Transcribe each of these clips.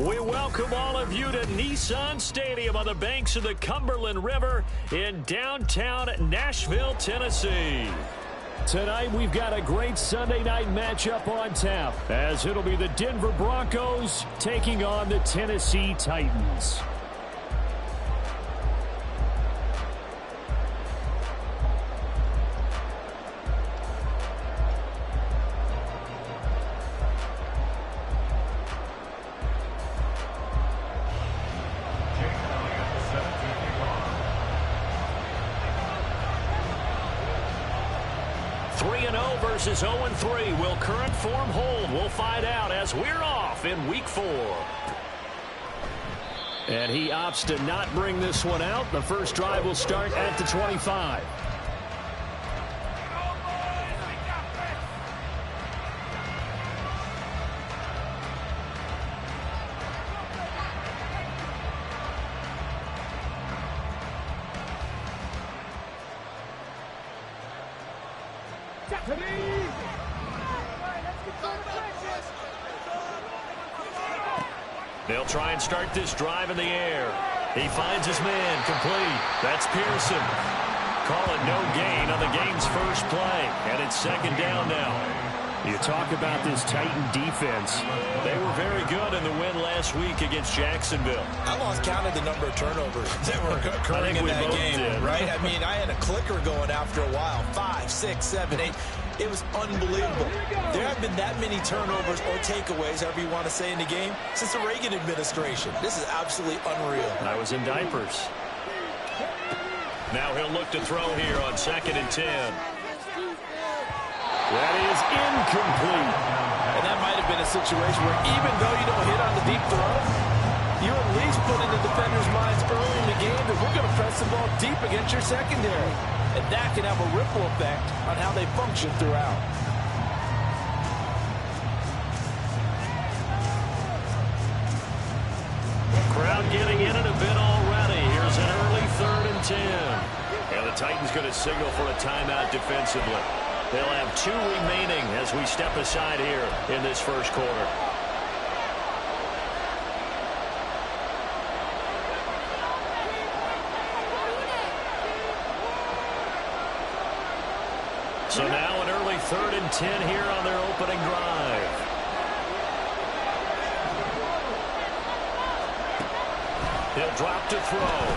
We welcome all of you to Nissan Stadium on the banks of the Cumberland River in downtown Nashville, Tennessee. Tonight, we've got a great Sunday night matchup on tap, as it'll be the Denver Broncos taking on the Tennessee Titans. Versus 0-3. Will current form hold? We'll find out as we're off in Week 4. And he opts to not bring this one out. The first drive will start at the 25. They'll try and start this drive in the air. He finds his man, complete. That's Pearson. Call it no gain on the game's first play, and it's second down now. You talk about this Titan defense. They were very good in the win last week against Jacksonville. I lost count of the number of turnovers that were occurring in that game, right? I mean, I had a clicker going after a while. 5, 6, 7, 8. It was unbelievable. There have been that many turnovers or takeaways, however you want to say, in the game since the Reagan administration. This is absolutely unreal. I was in diapers. Now he'll look to throw here on 2nd and 10. That is incomplete. And that might have been a situation where even though you don't hit on the deep throw, you at least put in the defender's minds early in the game that we're going to press the ball deep against your secondary. And that can have a ripple effect on how they function throughout. Crowd getting in it a bit already. Here's an early 3rd and 10. And the Titans going to signal for a timeout defensively. They'll have 2 remaining as we step aside here in this first quarter. So now an early 3rd and 10 here on their opening drive. He'll drop to throw.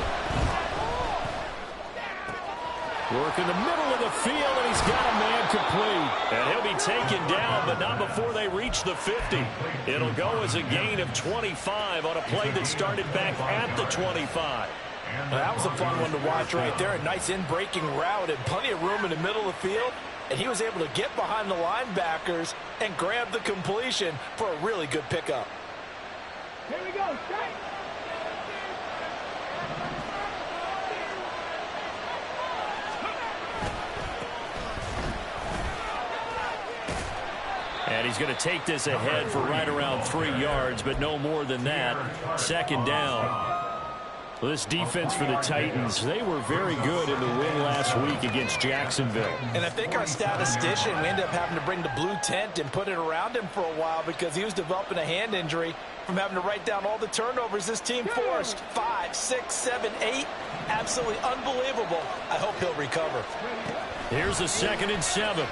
Work in the middle of the field, and he's got a man complete. And he'll be taken down, but not before they reach the 50. It'll go as a gain of 25 on a play that started back at the 25. That was a fun one to watch right there. A nice in-breaking route and plenty of room in the middle of the field. And he was able to get behind the linebackers and grab the completion for a really good pickup. Here we go. Strike. And he's going to take this ahead for right around 3 yards, but no more than that. 2nd down. Well, this defense for the Titans, they were very good in the win last week against Jacksonville. And I think our statistician, we ended up having to bring the blue tent and put it around him for a while because he was developing a hand injury from having to write down all the turnovers this team forced. 5, 6, 7, 8. Absolutely unbelievable. I hope he'll recover. Here's a 2nd and 7.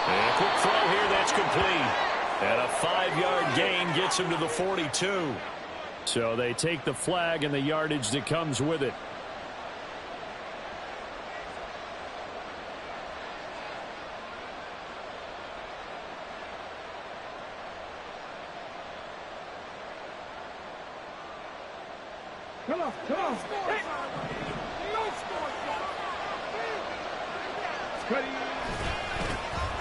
And a quick throw here, that's complete. And a 5-yard gain gets him to the 42. So they take the flag and the yardage that comes with it. Come on, come on.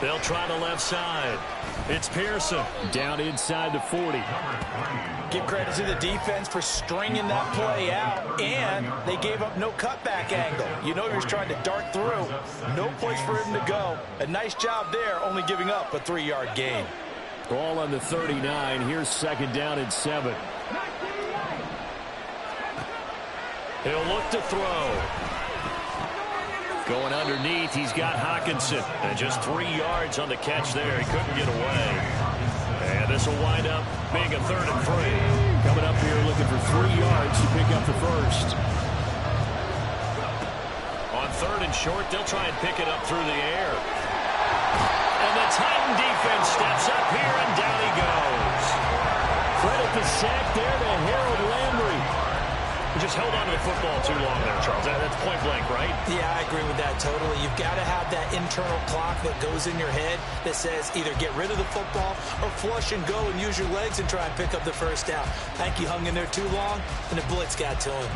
They'll try the left side. It's Pearson down inside the 40. Give credit to the defense for stringing that play out, and they gave up no cutback angle. You know he was trying to dart through. No place for him to go. A nice job there, only giving up a 3-yard gain. Ball on the 39. Here's 2nd down and 7. He'll look to throw. Going underneath, he's got Hawkinson. And just 3 yards on the catch there. He couldn't get away. And This will wind up being a 3rd and 3. Coming up here looking for 3 yards to pick up the first. On 3rd and short, they'll try and pick it up through the air. And the Titan defense steps up here, and down he goes. Credit the sack there to Harold Landry. He just held on to the football too long there, Charles. That's point blank, right? Yeah, I agree with that totally. You've got to have that internal clock that goes in your head that says either get rid of the football or flush and go and use your legs and try and pick up the first down. I think he hung in there too long, and the blitz got to him.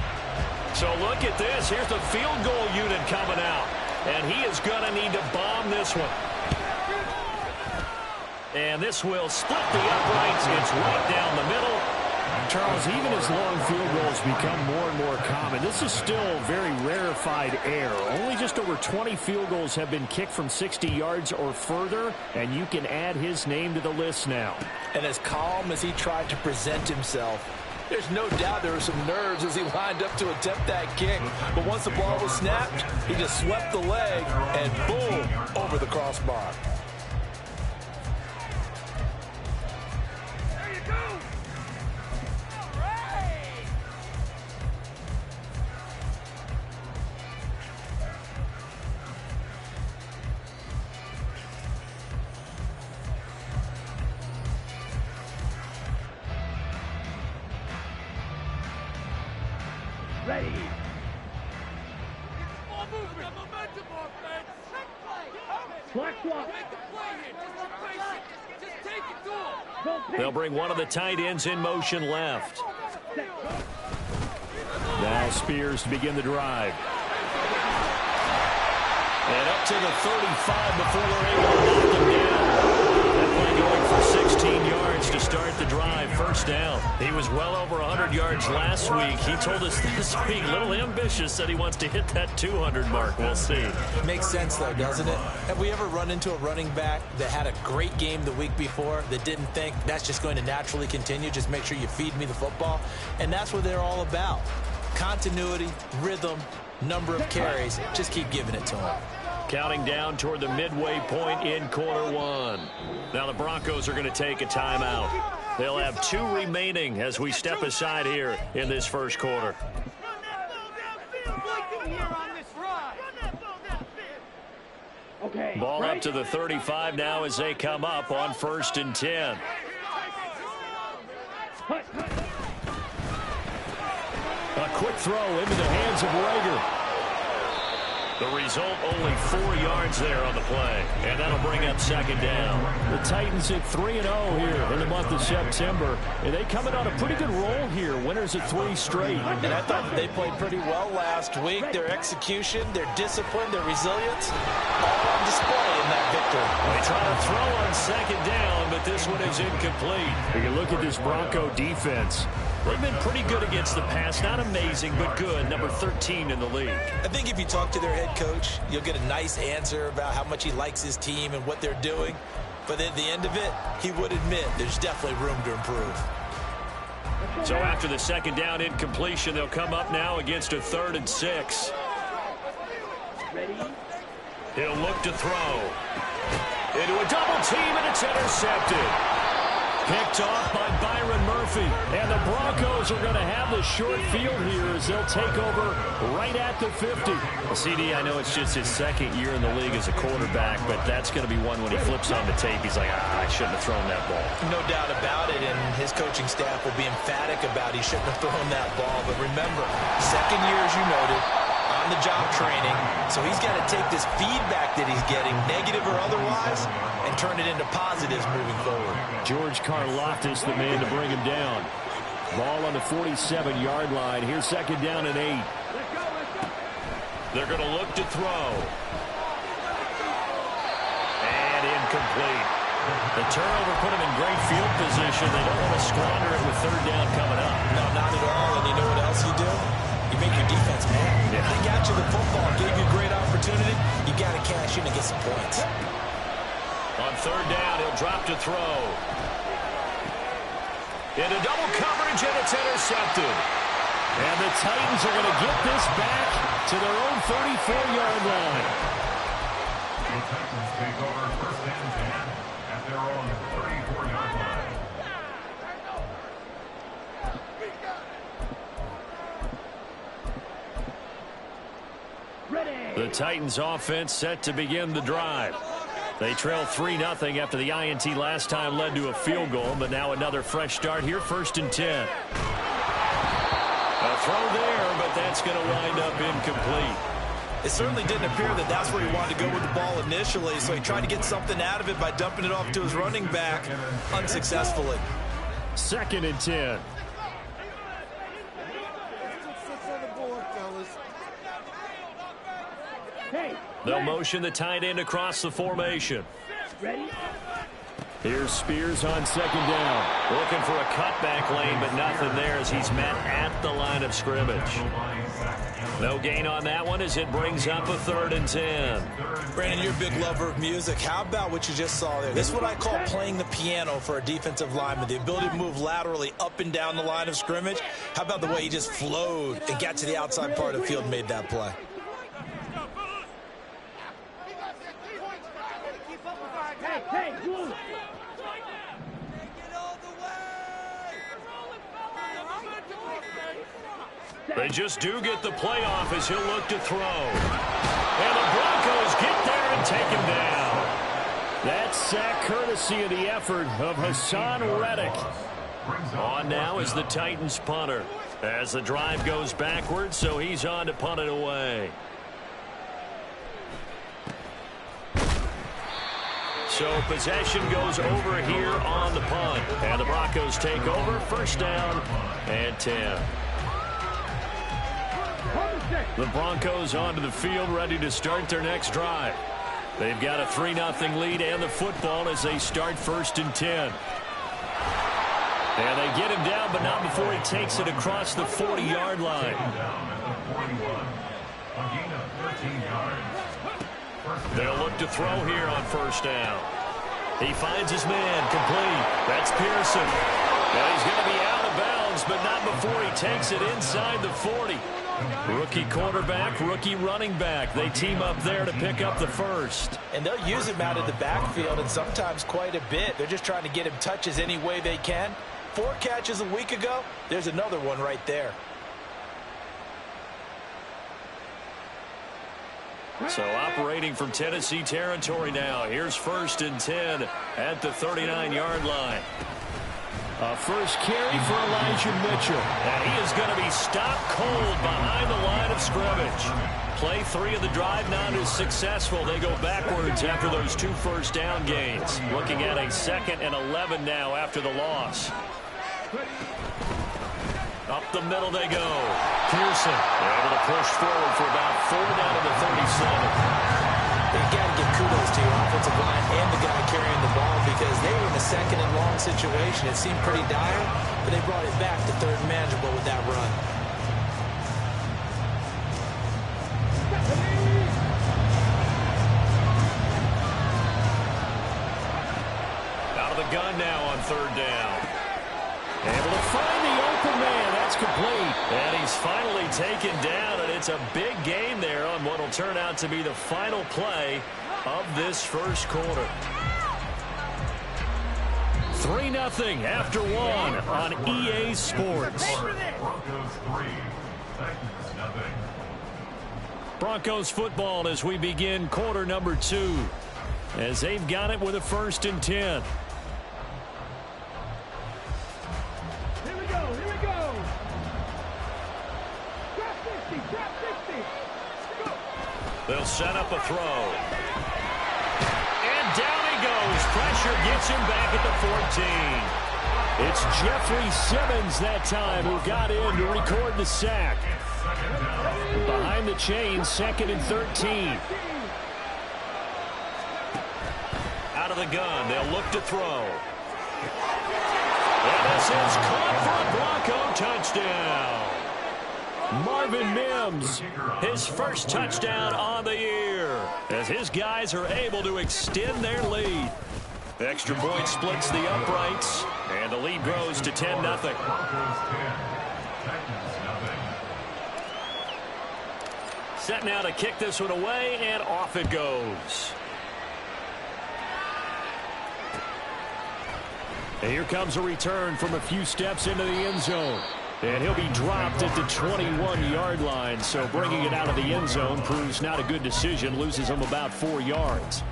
So look at this. Here's the field goal unit coming out. And he is going to need to bomb this one. And this will split the uprights. It's right down the middle. Charles, even as long field goals become more and more common, this is still very rarefied air. Only just over 20 field goals have been kicked from 60 yards or further, and you can add his name to the list now. And as calm as he tried to present himself, there's no doubt there were some nerves as he lined up to attempt that kick. But once the ball was snapped, he just swept the leg and boom, over the crossbar. There you go. All right. Ready. Ball movement, momentum offense. Black swap. Make the play here. Just face it. Just take it to him. Go pick. They'll bring one of the tight ends in motion left. Now Spears to begin the drive. And up to the 35 before they're able to knock them down. That play going for 16 yards to start the drive. First down. He was well over 100 yards last week. He told us this week, a little ambitious, said he wants to hit that 200 mark. We'll see. Makes sense, though, doesn't it? Have we ever run into a running back that had a great game the week before that didn't think that's just going to naturally continue? Just make sure you feed me the football. And that's what they're all about. Continuity, rhythm, number of carries. Just keep giving it to them. Counting down toward the midway point in quarter one. Now the Broncos are going to take a timeout. They'll have 2 remaining as we step aside here in this first quarter. Okay. Ball up to the 35 now as they come up on 1st and 10. A quick throw into the hands of Rager. The result, only 4 yards there on the play. And that'll bring up 2nd down. The Titans at 3-0 here in the month of September. And they coming on a pretty good roll here. Winners at 3 straight. And I thought they played pretty well last week. Their execution, their discipline, their resilience, all on display in that victory. They try to throw on 2nd down, but this one is incomplete. When you look at this Bronco defense, They've been pretty good against the pass. Not amazing, but good. Number 13 in the league. I think if you talk to their head coach, you'll get a nice answer about how much he likes his team and what they're doing. But at the end of it, he would admit there's definitely room to improve. So after the 2nd down incompletion, they'll come up now against a 3rd and 6. He'll look to throw. Into a double team, and it's intercepted. Picked off by Byron Murphy. And the Broncos are going to have the short field here as they'll take over right at the 50. Well, CD, I know it's just his 2nd year in the league as a quarterback, but that's going to be one when he flips on the tape. He's like, I shouldn't have thrown that ball. No doubt about it, and his coaching staff will be emphatic about he shouldn't have thrown that ball. But remember, 2nd year, as you noted, on-the-job training. So he's got to take this feedback that he's getting, negative or otherwise, and turn it into positives moving forward. George Karlaftis, the man to bring him down. Ball on the 47-yard line. Here's 2nd down and 8. They're going to look to throw. And incomplete. The turnover put them in great field position. They don't want to squander it with 3rd down coming up. No, not at all. And you know what else you do? You make your defense mad. Yeah. They got you the football, gave you a great opportunity. You got to cash in and get some points. On 3rd down, he'll drop to throw. Into double coverage, and it's intercepted. And the Titans are going to get this back to their own 34-yard line. The Titans take over 1st and 10 at their own 34-yard line. The Titans offense set to begin the drive. They trail 3-0 after the INT last time led to a field goal, but now another fresh start here, 1st and 10. A throw there, but that's going to wind up incomplete. It certainly didn't appear that that's where he wanted to go with the ball initially, so he tried to get something out of it by dumping it off to his running back unsuccessfully. 2nd and 10. They'll motion the tight end across the formation. Here's Spears on 2nd down. Looking for a cutback lane, but nothing there as he's met at the line of scrimmage. No gain on that one as it brings up a 3rd and 10. Brandon, you're a big lover of music. How about what you just saw there? This is what I call playing the piano for a defensive lineman. The ability to move laterally up and down the line of scrimmage. How about the way he just flowed and got to the outside part of the field and made that play? They just do get the playoff as he'll look to throw. And the Broncos get there and take him down. That sack courtesy of the effort of Hassan Reddick. On now is the Titans punter as the drive goes backwards, so he's on to punt it away. So possession goes over here on the punt. And the Broncos take over, 1st down and 10. The Broncos onto the field, ready to start their next drive. They've got a 3-0 lead and the football as they start 1st and 10. And they get him down, but not before he takes it across the 40-yard line. They'll look to throw here on 1st down. He finds his man, complete. That's Pearson. And he's going to be out of bounds, but not before he takes it inside the 40. Rookie quarterback, rookie running back. They team up there to pick up the 1st. And they'll use him out of the backfield, and sometimes quite a bit. They're just trying to get him touches any way they can. 4 catches a week ago. There's another one right there. So operating from Tennessee territory now. Here's 1st and 10 at the 39-yard line. A first carry for Elijah Mitchell. And he is going to be stopped cold behind the line of scrimmage. Play 3 of the drive not as successful. They go backwards after those 2 first down gains. Looking at a 2nd and 11 now after the loss. Up the middle they go. Pearson able to push forward for about 4 down to the 37. You've got to give kudos to your offensive line and the guy carrying the ball because they were in a 2nd and long situation. It seemed pretty dire, but they brought it back to 3rd and manageable with that run. Out of the gun now on 3rd down. Able to find the open man. That's complete. And he's finally taken down, and it's a big gain there on what will turn out to be the final play of this 1st quarter. 3-0 after 1 on EA Sports. Broncos football as we begin quarter number 2. As they've got it with a 1st and 10. They'll set up a throw. And down he goes. Pressure gets him back at the 14. It's Jeffrey Simmons that time who got in to record the sack. Behind the chain, 2nd and 13. Out of the gun, they'll look to throw. And this is caught for a Bronco touchdown. Marvin Mims, his first touchdown on the year as his guys are able to extend their lead. The extra point splits the uprights, and the lead grows to 10-0. Set now to kick this one away, and off it goes. And here comes a return from a few steps into the end zone. And he'll be dropped at the 21-yard line. So bringing it out of the end zone proves not a good decision. Loses him about 4 yards.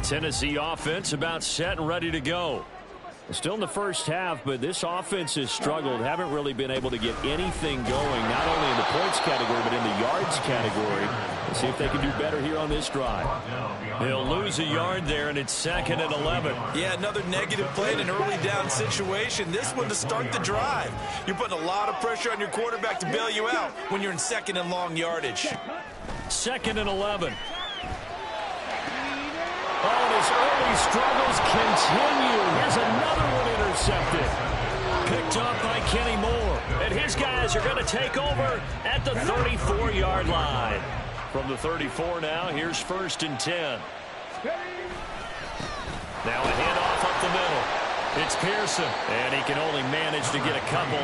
Tennessee offense about set and ready to go. Still in the first half, but this offense has struggled. Haven't really been able to get anything going, not only in the points category, but in the yards category. Let's see if they can do better here on this drive. He'll lose a yard there, and it's 2nd and 11. Yeah, another negative play in an early down situation. This one to start the drive. You're putting a lot of pressure on your quarterback to bail you out when you're in 2nd and long yardage. 2nd and 11. Oh, his early struggles continue. Here's another one intercepted. Picked off by Kenny Moore. And his guys are going to take over at the 34-yard line. From the 34 now, here's 1st and 10. Now a handoff up the middle. It's Pearson. And he can only manage to get a couple.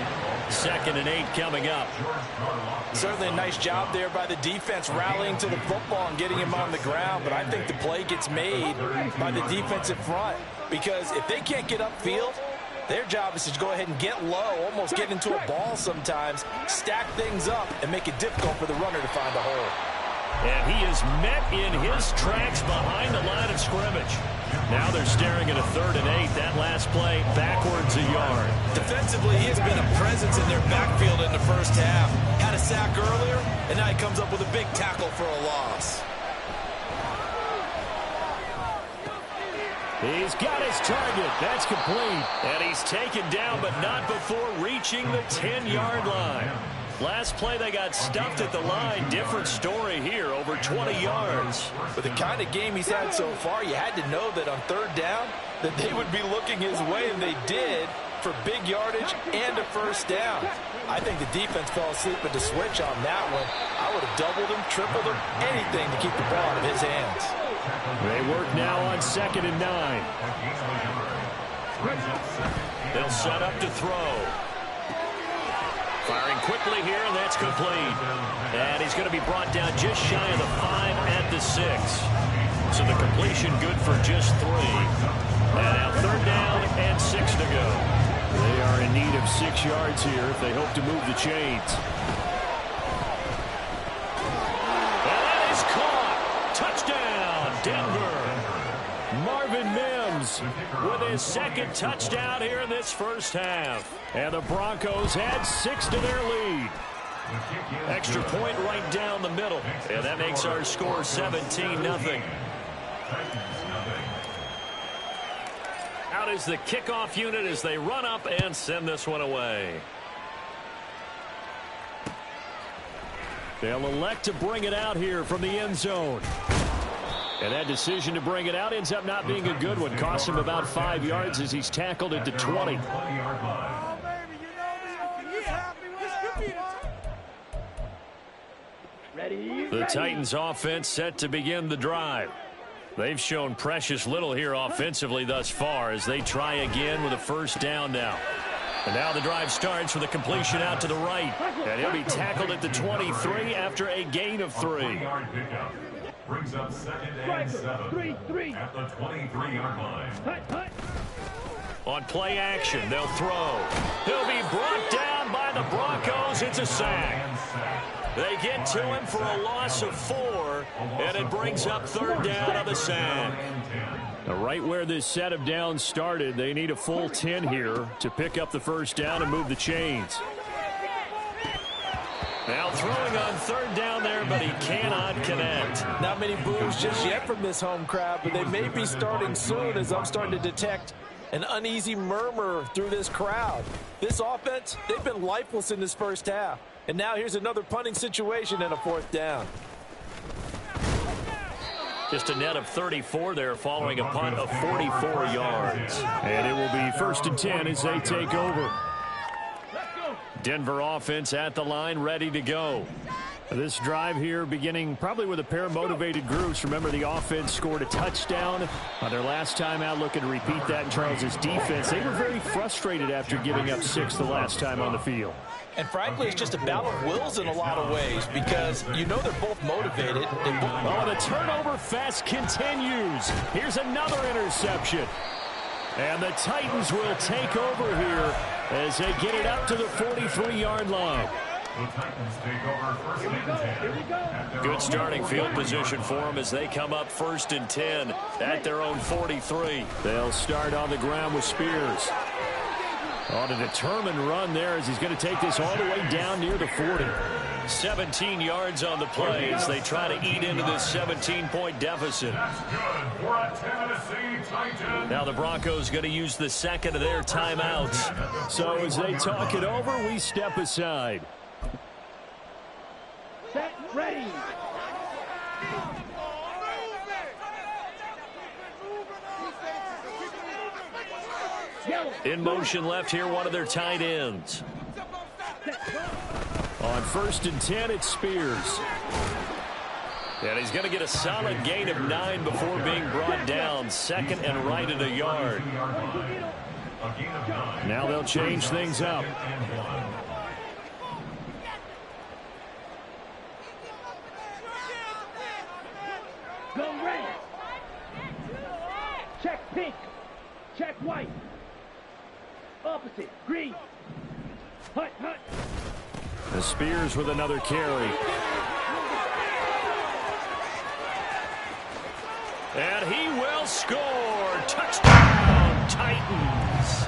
2nd and 8 coming up. Certainly a nice job there by the defense rallying to the football and getting him on the ground. But I think the play gets made by the defensive front. Because if they can't get upfield, their job is to go ahead and get low, almost get into a ball sometimes, stack things up, and make it difficult for the runner to find a hole. And he is met in his tracks behind the line of scrimmage. Now they're staring at a 3rd and 8. That last play backwards a yard. Defensively, he has been a presence in their backfield in the first half. Had a sack earlier, and now he comes up with a big tackle for a loss. He's got his target. That's complete. And he's taken down, but not before reaching the 10-yard line. Last play, they got stuffed at the line. Different story here, over 20 yards. With the kind of game he's had so far, you had to know that on 3rd down, that they would be looking his way, and they did, for big yardage and a 1st down. I think the defense fell asleep with the switch on that one. I would have doubled him, tripled him, anything to keep the ball out of his hands. They work now on 2nd and 9. They'll set up to throw. Firing quickly here, and that's complete. And he's going to be brought down just shy of the 5 at the 6. So the completion good for just 3. And now 3rd down and 6 to go. They are in need of 6 yards here if they hope to move the chains. And that is caught. Touchdown, Denver. Marvin Mims with his 2nd touchdown here in this first half. And the Broncos add 6 to their lead. Extra point right down the middle. And that makes our score 17-0. Out is the kickoff unit as they run up and send this one away. They'll elect to bring it out here from the end zone. And that decision to bring it out ends up not being a good one. Costs him about 5 yards as he's tackled at the 20. The Titans offense set to begin the drive. They've shown precious little here offensively thus far as they try again with a 1st down now. And now the drive starts with a completion out to the right. And he'll be tackled at the 23 after a gain of 3. Brings up 2nd and 7 at the 23-yard line. On play action, they'll throw. He'll be brought down by the Broncos. It's a sack. They get to him for a loss of 4, and it brings up 3rd down on the sack. Now, right where this set of downs started, they need a full 10 here to pick up the 1st down and move the chains. Now throwing on 3rd down there, but he cannot connect. Not many boos just yet from this home crowd, but they may be starting soon as I'm starting to detect an uneasy murmur through this crowd. This offense, they've been lifeless in this first half. And now here's another punting situation and a 4th down. Just a net of 34 there following a punt of 44 yards. And it will be 1st and 10 as they take over. Denver offense at the line, ready to go. This drive here beginning probably with a pair of motivated groups. Remember, the offense scored a touchdown on their last time out. Looking to repeat that in Charles's defense. They were very frustrated after giving up 6 the last time on the field. And frankly, it's just a battle of wills in a lot of ways because you know they're both motivated. Oh, the turnover fest continues. Here's another interception. And the Titans will take over here as they get it up to the 43-yard line. The Titans take over first and 10. Good starting field position for them as they come up 1st and 10 at their own 43. They'll start on the ground with Spears. On a determined run there as he's going to take this all the way down near the 40. 17 yards on the play as they try to eat into this 17-point deficit. That's good for a Tennessee Titan. Now the Broncos going to use the second of their timeouts. So as they talk it over, we step aside. Set, ready. In motion left here, one of their tight ends. On 1st and 10, it's Spears. And he's going to get a solid gain of 9 before being brought down. 2nd and right at a yard. Now they'll change things up. Go red. Check pink. Check white. Opposite. Green. Hut, hut. The Spears with another carry. And he will score. Touchdown, Titans.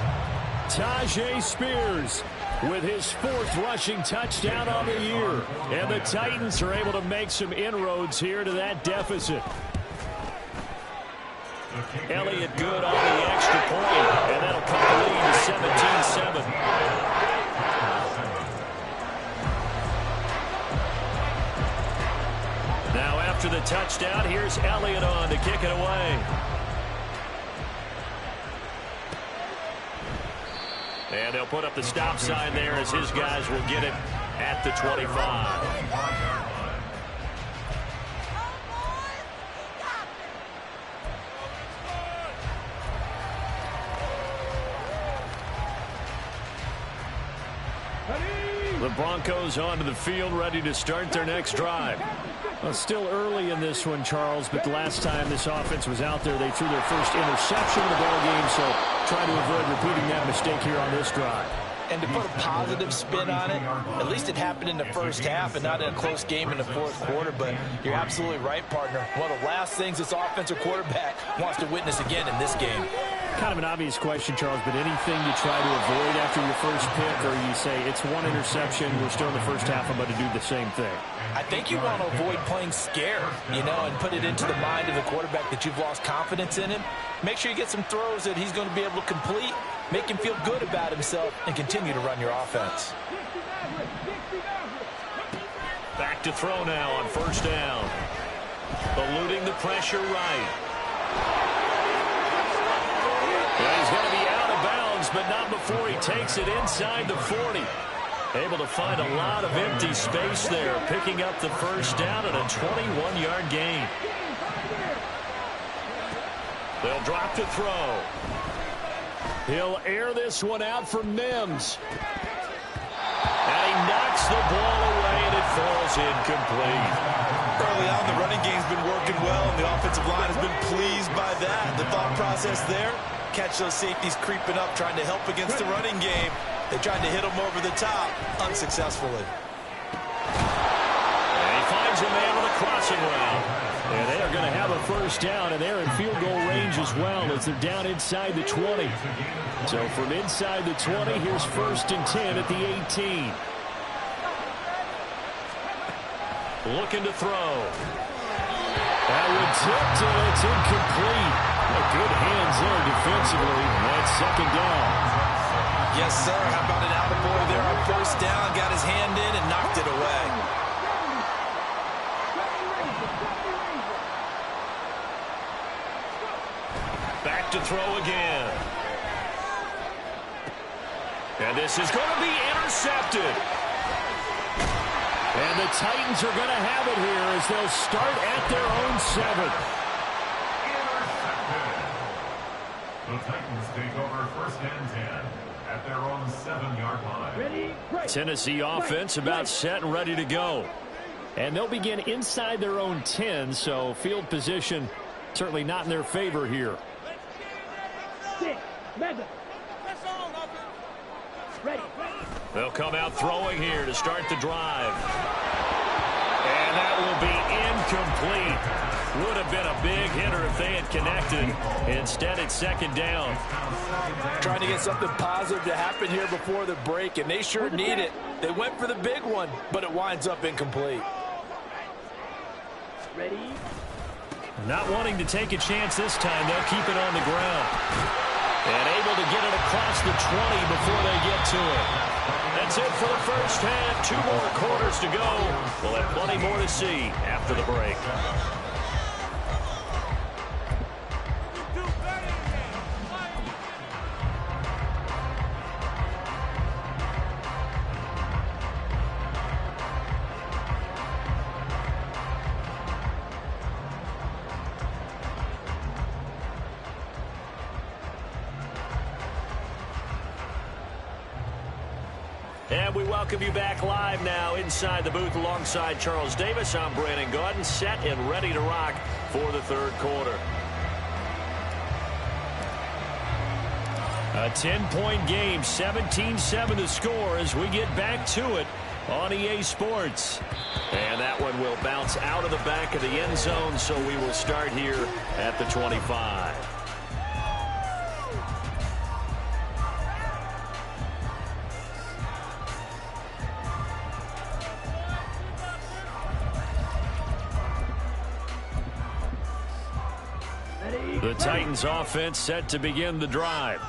Tajay Spears with his 4th rushing touchdown on the year. And the Titans are able to make some inroads here to that deficit. Elliott good on the extra point, and that'll cut the lead to 17-7. Now after the touchdown, here's Elliott on to kick it away. And they'll put up the stop sign there as his guys will get it at the 25. The Broncos onto the field, ready to start their next drive. Well, still early in this one, Charles, but the last time this offense was out there, they threw their first interception of the ball game, so try to avoid repeating that mistake here on this drive. And to put a positive spin on it, at least it happened in the first half and not in a close game in the 4th quarter. But you're absolutely right, partner. One of the last things this offensive quarterback wants to witness again in this game. Kind of an obvious question, Charles, but anything you try to avoid after your first pick, or you say it's one interception, we're still in the first half, I'm going to do the same thing? I think you want to avoid playing scared, and put it into the mind of the quarterback that you've lost confidence in him. Make sure you get some throws that he's going to be able to complete, make him feel good about himself, and continue to run your offense. Back to throw now on 1st down. Eluding the pressure right. Well, he's going to be out of bounds, but not before he takes it inside the 40. Able to find a lot of empty space there, picking up the 1st down and a 21-yard gain. They'll drop to throw. He'll air this one out for Mims. And he knocks the ball away, and it falls incomplete. Early on, the running game's been working well, and the offensive line has been pleased by that. The thought process there, catch those safeties creeping up, trying to help against the running game. They tried to hit him over the top, unsuccessfully. And he finds a man with a crossing route. And they are going to have a 1st down, and they're in field goal range as well as they're down inside the 20. So from inside the 20, here's 1st and 10 at the 18. Looking to throw. That one tipped, and it's incomplete. Good hands there defensively. That's 2nd down. Yes, sir. How about an attaboy there on 1st down? Got his hand in and knocked it away. Back to throw again. And this is going to be intercepted. And the Titans are going to have it here as they'll start at their own 7. The Titans take over 1st and 10 at their own 7-yard line. Ready, break. Tennessee offense about set and ready to go. And they'll begin inside their own 10, so field position certainly not in their favor here. They'll come out throwing here to start the drive. And that will be incomplete. Would have been a big hitter if they had connected. Instead, it's second down. Trying to get something positive to happen here before the break, and they sure need it. They went for the big one, but it winds up incomplete. Ready? Not wanting to take a chance this time, they'll keep it on the ground. And able to get it across the 20 before they get to it. That's it for the first half. 2 more quarters to go. We'll have plenty more to see after the break. And we welcome you back live now inside the booth alongside Charles Davis. I'm Brandon Gaudin, set and ready to rock for the third quarter. A 10-point game, 17-7 the score as we get back to it on EA Sports. And that one will bounce out of the back of the end zone, so we will start here at the 25. The Titans offense set to begin the drive.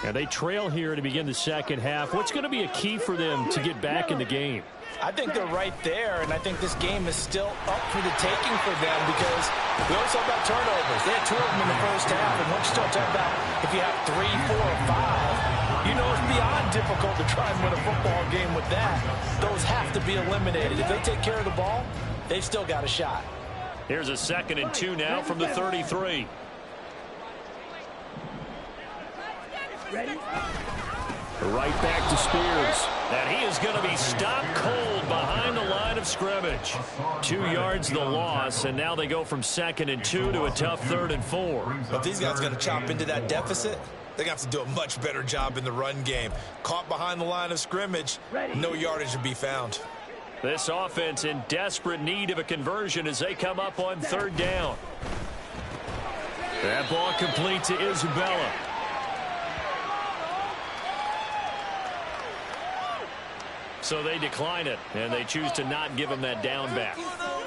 And they trail here to begin the second half. What's going to be a key for them to get back in the game? I think they're right there, and I think this game is still up for the taking for them because we always talk about turnovers. They had 2 of them in the first half, and once you start talking about if you have 3, 4, or 5, you know it's beyond difficult to try and win a football game with that. Those have to be eliminated. If they take care of the ball, they've still got a shot. Here's a 2nd and 2 now from the 33. Ready? Right back to Spears. And he is going to be stopped cold behind the line of scrimmage. 2 yards the loss, and now they go from 2nd and 2 to a tough 3rd and 4. If these guys are going to chop into that deficit, they're going to have to do a much better job in the run game. Caught behind the line of scrimmage, no yardage to be found. This offense in desperate need of a conversion as they come up on 3rd down. That ball complete to Isabella. So they decline it, and they choose to not give him that down back.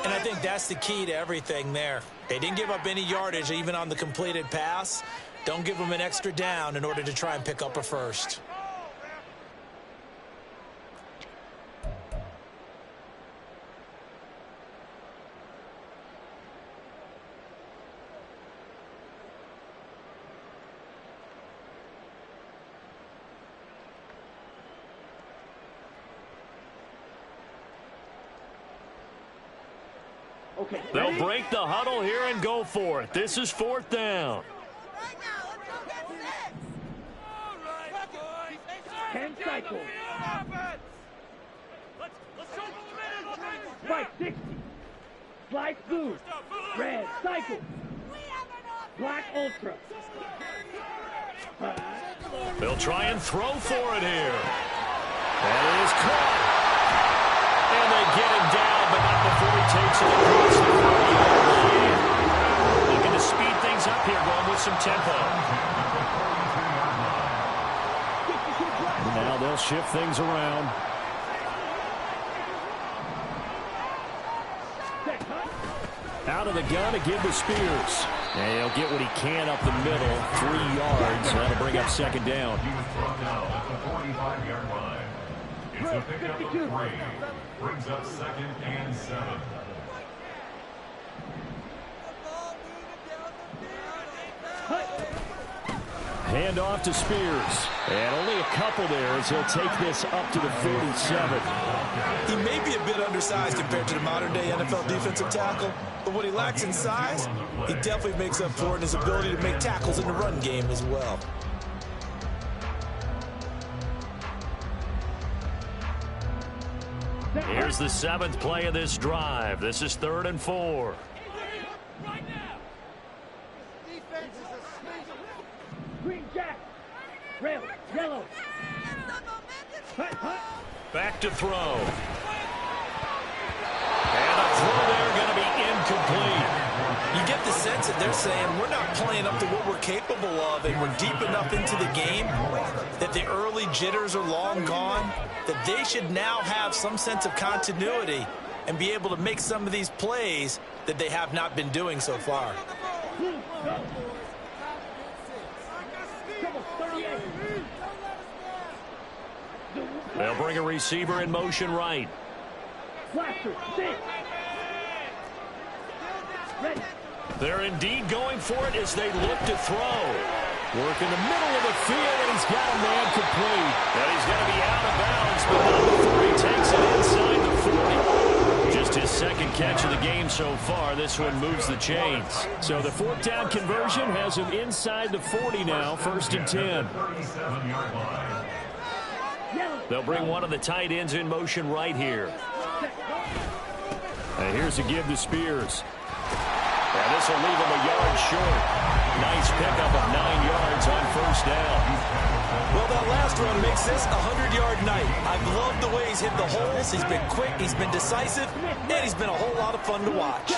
And I think that's the key to everything there. They didn't give up any yardage even on the completed pass. Don't give them an extra down in order to try and pick up a first. Okay. They'll break the huddle here and go for it. This is 4th down. Right now, let's go get 6. All right, boys. 10 cycles. Let's show them the minute. Right, 60. Slide blue. Red, cycle. Black, ultra. They'll try and throw for it here. That is caught. And they get him down, but not before he takes it across the 40-yard line. Looking to speed things up here, going with some tempo. Now they'll shift things around. Out of the gun to give to Spears. And he'll get what he can up the middle. 3 yards. That'll bring up 2nd down. He was brought down at the 45-yard line. It's a pickup of 3. Brings up 2nd and 7. Hand off to Spears. And only a couple there as he'll take this up to the 47. He may be a bit undersized compared to the modern-day NFL defensive tackle, but what he lacks in size, he definitely makes up for it in his ability to make tackles in the run game as well. Here's the 7th play of this drive. This is 3rd and 4. Green jack. Red, yellow. Back to throw. And a throw there going to be incomplete. You get the sense that they're saying we're not playing up to what we're capable of, and we're deep enough into the game that the early jitters are long gone, that they should now have some sense of continuity and be able to make some of these plays that they have not been doing so far. They'll bring a receiver in motion right. They're indeed going for it as they look to throw. Work in the middle of the field, and he's got a man complete. And he's going to be out of bounds, but not before he takes it inside the 40. Just his 2nd catch of the game so far. This one moves the chains. So the 4th down conversion has him inside the 40 now, 1st and 10. They'll bring one of the tight ends in motion right here. And here's a give to Spears. And this will leave him a yard short. Nice pickup of 9 yards on 1st down. Well, that last run makes this a 100-yard night. I've loved the way he's hit the holes. He's been quick, he's been decisive, and he's been a whole lot of fun to watch.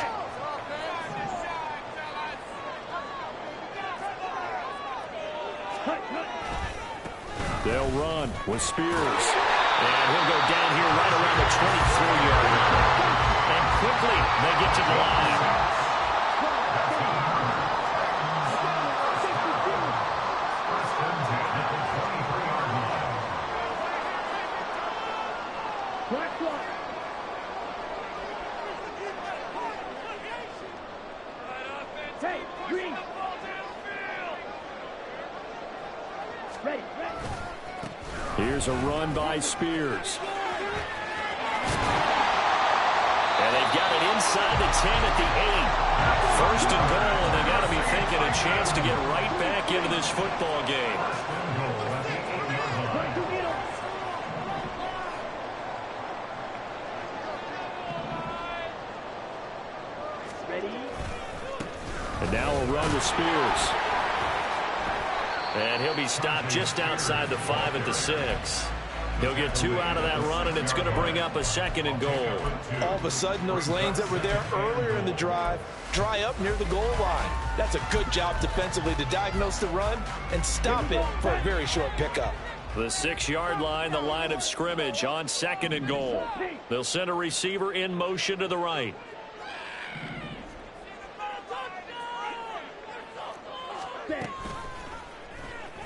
They'll run with Spears. And he'll go down here right around the 23-yard line. And quickly, they get to the line. Hey, green. Ready. Here's a run by Spears. And they've got it inside the 10 at the 8. 1st and goal, and they got to be thinking a chance to get right back into this football game. And now we'll run with Spears. And he'll be stopped just outside the 5 at the 6. He'll get 2 out of that run, and it's going to bring up a 2nd and goal. All of a sudden, those lanes that were there earlier in the drive dry up near the goal line. That's a good job defensively to diagnose the run and stop it for a very short pickup. The 6-yard line, the line of scrimmage on 2nd and goal. They'll send a receiver in motion to the right.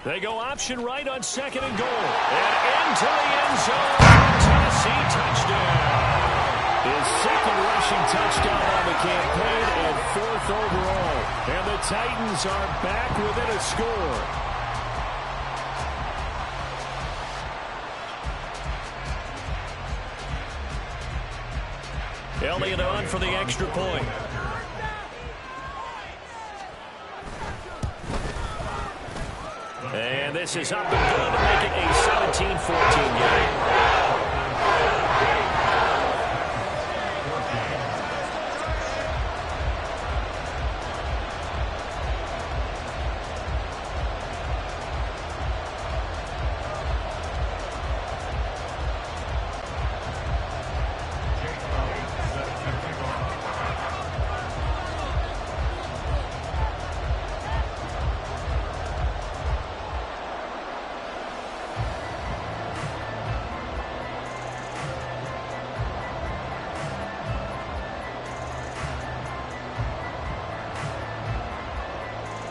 They go option right on 2nd and goal. And into the end zone. Tennessee touchdown. His 2nd rushing touchdown on the campaign and 4th overall. And the Titans are back within a score. Elliott on for the extra point. And this is up and good to make it a 17-14 game.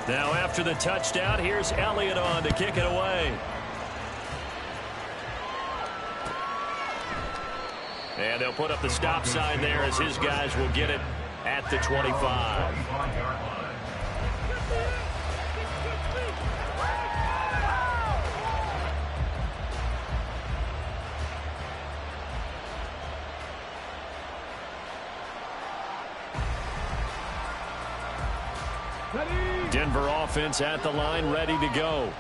Now after the touchdown, here's Elliott on to kick it away. And they'll put up the stop sign there as his guys will get it at the 25. Denver offense at the line, ready to go.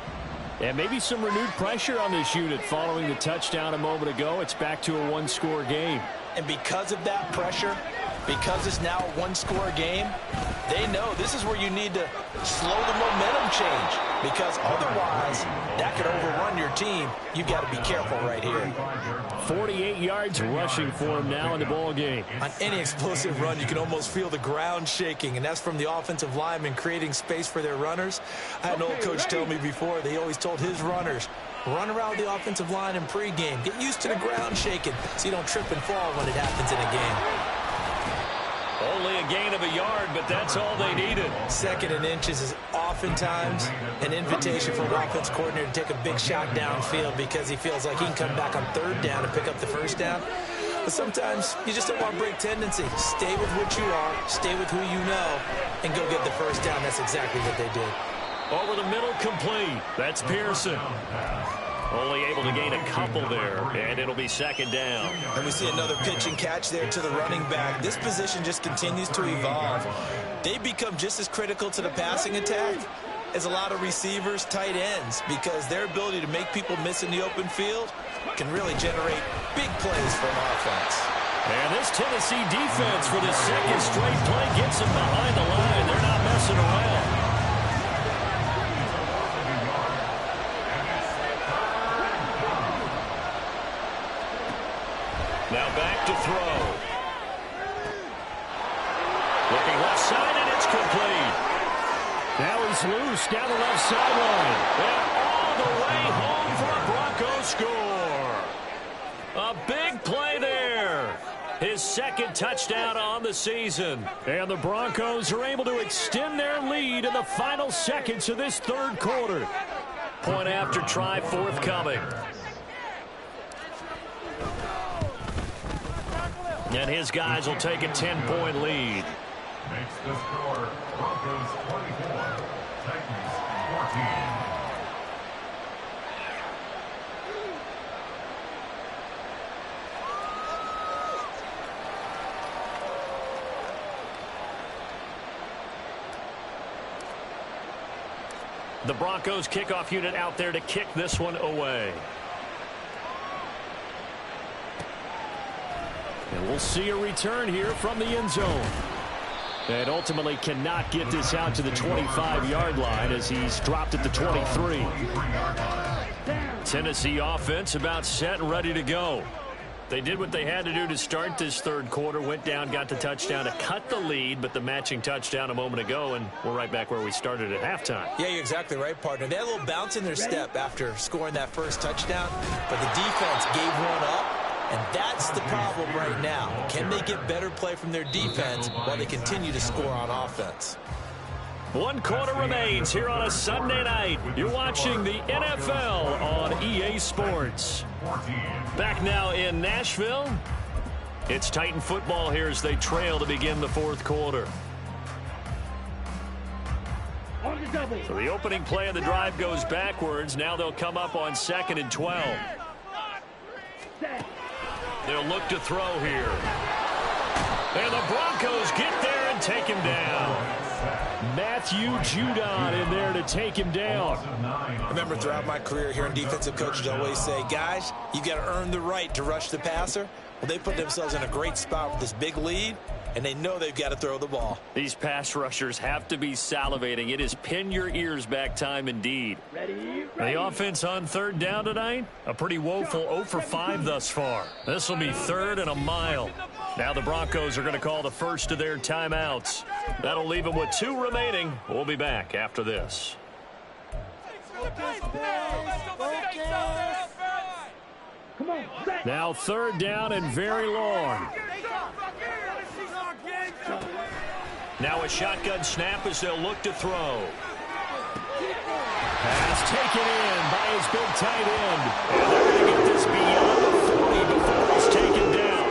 And maybe some renewed pressure on this unit following the touchdown a moment ago. It's back to a one-score game. And because of that pressure, because it's now a one-score game, they know this is where you need to slow the momentum change, because otherwise that could overrun your team. You've got to be careful right here. 48 yards rushing for him now in the ball game. On any explosive run, you can almost feel the ground shaking, and that's from the offensive linemen creating space for their runners. I had an old coach tell me before, they always told his runners, run around the offensive line in pregame. Get used to the ground shaking so you don't trip and fall when it happens in a game. Only a gain of a yard, but that's all they needed. 2nd and inches is oftentimes an invitation for an offense coordinator to take a big shot downfield because he feels like he can come back on 3rd down and pick up the 1st down. But sometimes you just don't want to break tendency. Stay with what you are, stay with who you know, and go get the 1st down. That's exactly what they did. Over the middle, complete. That's Pearson. Only able to gain a couple there, and it'll be 2nd down. And we see another pitch and catch there to the running back. This position just continues to evolve. They become just as critical to the passing attack as a lot of receivers, tight ends, because their ability to make people miss in the open field can really generate big plays for an offense. And this Tennessee defense for the 2nd straight play gets them behind the line. They're not messing around. Now back to throw. Looking left side, and it's complete. Now he's loose down the left sideline. And all the way home for a Broncos score. A big play there. His 2nd touchdown on the season. And the Broncos are able to extend their lead in the final seconds of this 3rd quarter. Point after try forthcoming. And his guys will take a 10-point lead. Makes the score Broncos 24, Titans 14. The Broncos kickoff unit out there to kick this one away. And we'll see a return here from the end zone. And ultimately cannot get this out to the 25-yard line as he's dropped at the 23. Tennessee offense about set and ready to go. They did what they had to do to start this 3rd quarter. Went down, got the touchdown to cut the lead, but the matching touchdown a moment ago, and we're right back where we started at halftime. Yeah, you're exactly right, partner. They had a little bounce in their step after scoring that 1st touchdown, but the defense gave one up. And that's the problem right now. Can they get better play from their defense while they continue to score on offense? 1 quarter remains here on a Sunday night. You're watching the NFL on EA Sports. Back now in Nashville. It's Titan football here as they trail to begin the 4th quarter. So the opening play of the drive goes backwards. Now they'll come up on 2nd and 12. They'll look to throw here. And the Broncos get there and take him down. Matthew Judon in there to take him down. I remember throughout my career hearing defensive coaches always say, guys, you got to earn the right to rush the passer. Well, they put themselves in a great spot with this big lead, and they know they've got to throw the ball. These pass rushers have to be salivating. It is pin your ears back time indeed. The offense on 3rd down tonight, a pretty woeful 0 for 5 thus far. This will be 3rd and a mile. Now the Broncos are going to call the first of their timeouts. That'll leave them with 2 remaining. We'll be back after this. Now 3rd down and very long. Now a shotgun snap as they'll look to throw. Pass taken in by his big tight end. And they're going to get this beyond the 40 before he's taken down.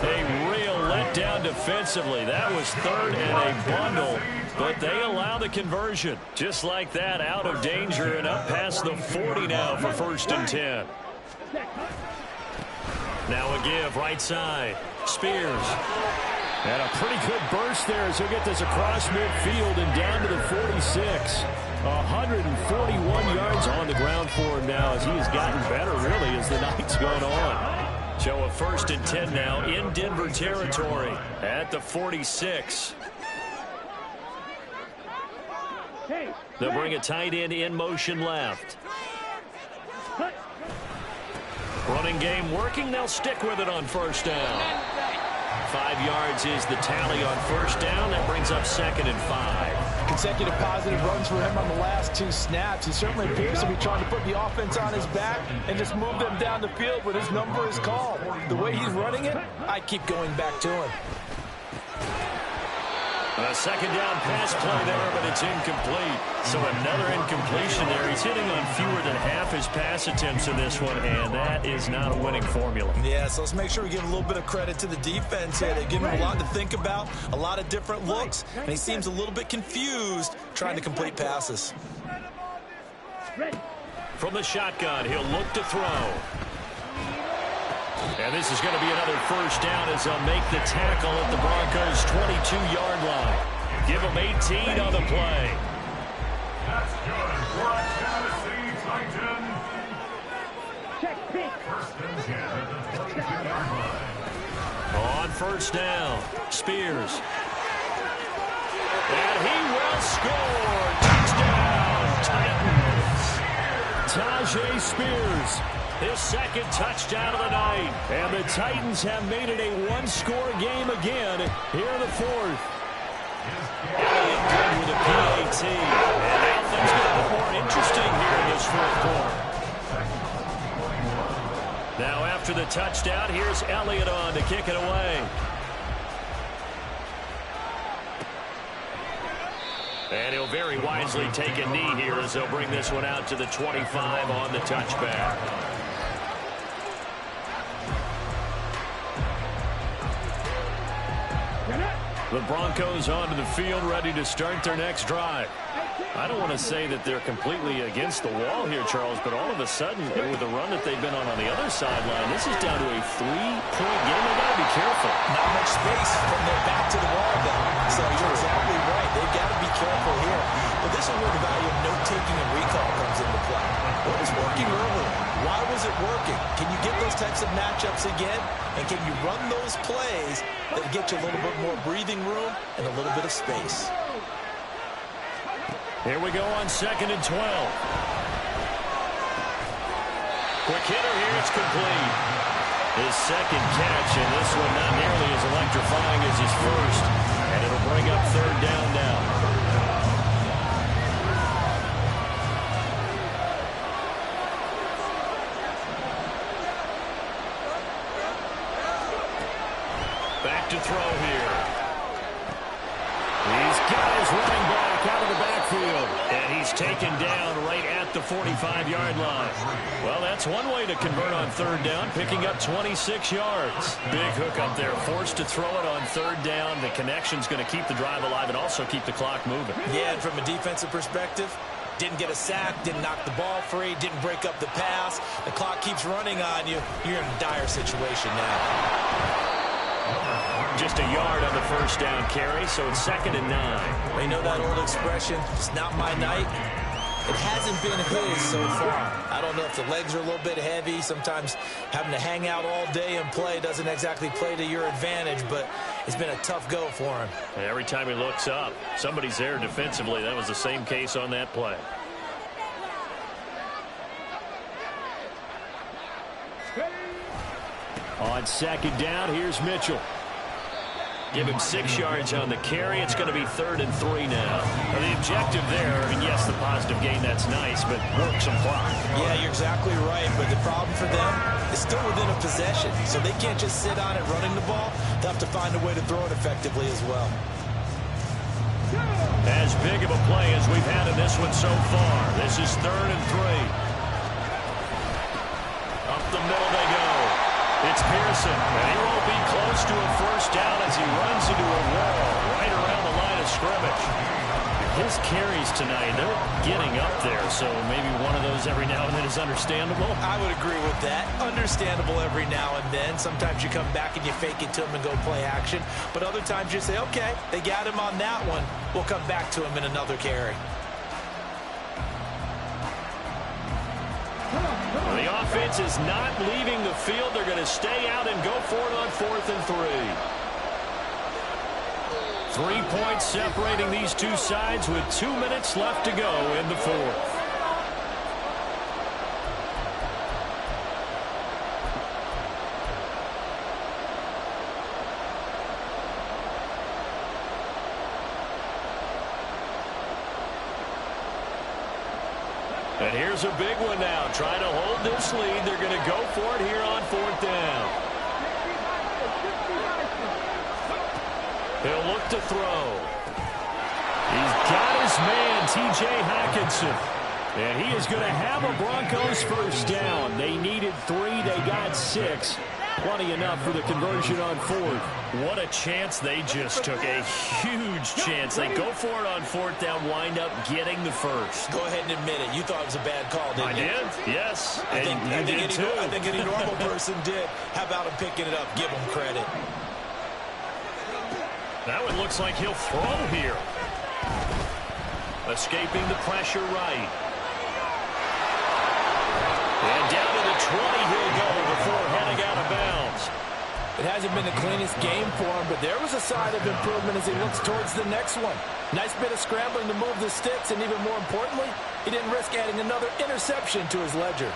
A real letdown defensively. That was 3rd and a bundle, but they allow the conversion. Just like that, out of danger and up past the 40 now for 1st and 10. Now a give right side. Spears. And a pretty good burst there as he'll get this across midfield and down to the 46. 141 yards on the ground for him now as he has gotten better, really, as the night's gone on. So a 1st and 10 now in Denver territory at the 46. They'll bring a tight end in motion left. Running game working. They'll stick with it on 1st down. 5 yards is the tally on 1st down. That brings up 2nd and 5. Consecutive positive runs for him on the last 2 snaps. He certainly appears to be trying to put the offense on his back and just move them down the field when his number is called. The way he's running it, I keep going back to him. A 2nd down pass play there, but it's incomplete. So another incompletion there. He's hitting on fewer than half his pass attempts in this one, and that is not a winning formula. Yeah, so let's make sure we give a little bit of credit to the defense here. They give him a lot to think about, a lot of different looks, and he seems a little bit confused trying to complete passes. From the shotgun, he'll look to throw. And this is going to be another 1st down as they'll make the tackle at the Broncos' 22-yard line. Give them 18 on the play. That's good for a Tennessee Titan. 1st and 10 at the 22-yard line. On 1st down, Spears. And he will score. Touchdown, Titans. Tajay Spears. His 2nd touchdown of the night. And the Titans have made it a 1-score game again here in the 4th. Elliott good with a PAT. And now things get a bit more interesting here in this 4th quarter. Now after the touchdown, here's Elliott on to kick it away. And he'll very wisely take a knee here as they'll bring this one out to the 25 on the touchback. The Broncos onto the field, ready to start their next drive. I don't want to say that they're completely against the wall here, Charles, but all of a sudden, with the run that they've been on the other sideline, this is down to a 3-point game. They've got to be careful. Not much space from their back to the wall, though. So you're exactly right. They've got to be careful here. But this is where the value of note-taking and recall comes into play. What was working earlier? Why was it working? Can you get those types of matchups again? And can you run those plays that get you a little bit more breathing room and a little bit of space? Here we go on 2nd and 12. Quick hitter here, it's complete. His 2nd catch, and this one not nearly as electrifying as his 1st. And it'll bring up 3rd down now. Back to throw here. He's got his running back out of the backfield. And he's taken down right at the 45-yard line. Well, that's one way to convert on 3rd down, picking up 26 yards. Big hook up there, forced to throw it on 3rd down. The connection's going to keep the drive alive and also keep the clock moving. Yeah, and from a defensive perspective, didn't get a sack, didn't knock the ball free, didn't break up the pass. The clock keeps running on you. You're in a dire situation now. Just a yard on the 1st down carry, so it's 2nd and 9. They know that old expression, it's not my night. It hasn't been his so far. I don't know if the legs are a little bit heavy. Sometimes having to hang out all day and play doesn't exactly play to your advantage, but it's been a tough go for him. And every time he looks up, somebody's there defensively. That was the same case on that play. On 2nd down, here's Mitchell. Give him 6 yards on the carry. It's going to be 3rd and 3 now. And the objective there, and yes, the positive gain, that's nice, but work some clock. Yeah, you're exactly right, but the problem for them is still within a possession, so they can't just sit on it running the ball. They'll have to find a way to throw it effectively as well. As big of a play as we've had in this one so far. This is 3rd and 3. Up the middle they go. It's Pearson, and he won't be close to a 1st down as he runs into a wall right around the line of scrimmage. his carries tonight, they're getting up there, so maybe one of those every now and then is understandable. I would agree with that. Understandable every now and then. Sometimes you come back and you fake it to him and go play action. But other times you say, okay, they got him on that one. We'll come back to him in another carry. The offense is not leaving the field. They're going to stay out and go for it on 4th and 3. 3 points separating these two sides with 2 minutes left to go in the 4th. And here's a big one now. Trying to hold this lead. They're going to go for it here on 4th down. He'll look to throw. He's got his man, T.J. Hockenson. And he is going to have a Broncos first down. They needed 3. They got 6. Plenty enough for the conversion on 4th. What a chance they just took. A huge chance. They go for it on 4th down, wind up getting the first. Go ahead and admit it. You thought it was a bad call, didn't you? I did, yes. I think any normal person did. How about him picking it up? Give him credit. That one looks like he'll throw here. Escaping the pressure right. And down to the 20 he'll go before heading out of bounds. It hasn't been the cleanest game for him, but there was a sign of improvement as he looks towards the next one. Nice bit of scrambling to move the sticks, and even more importantly, he didn't risk adding another interception to his ledger.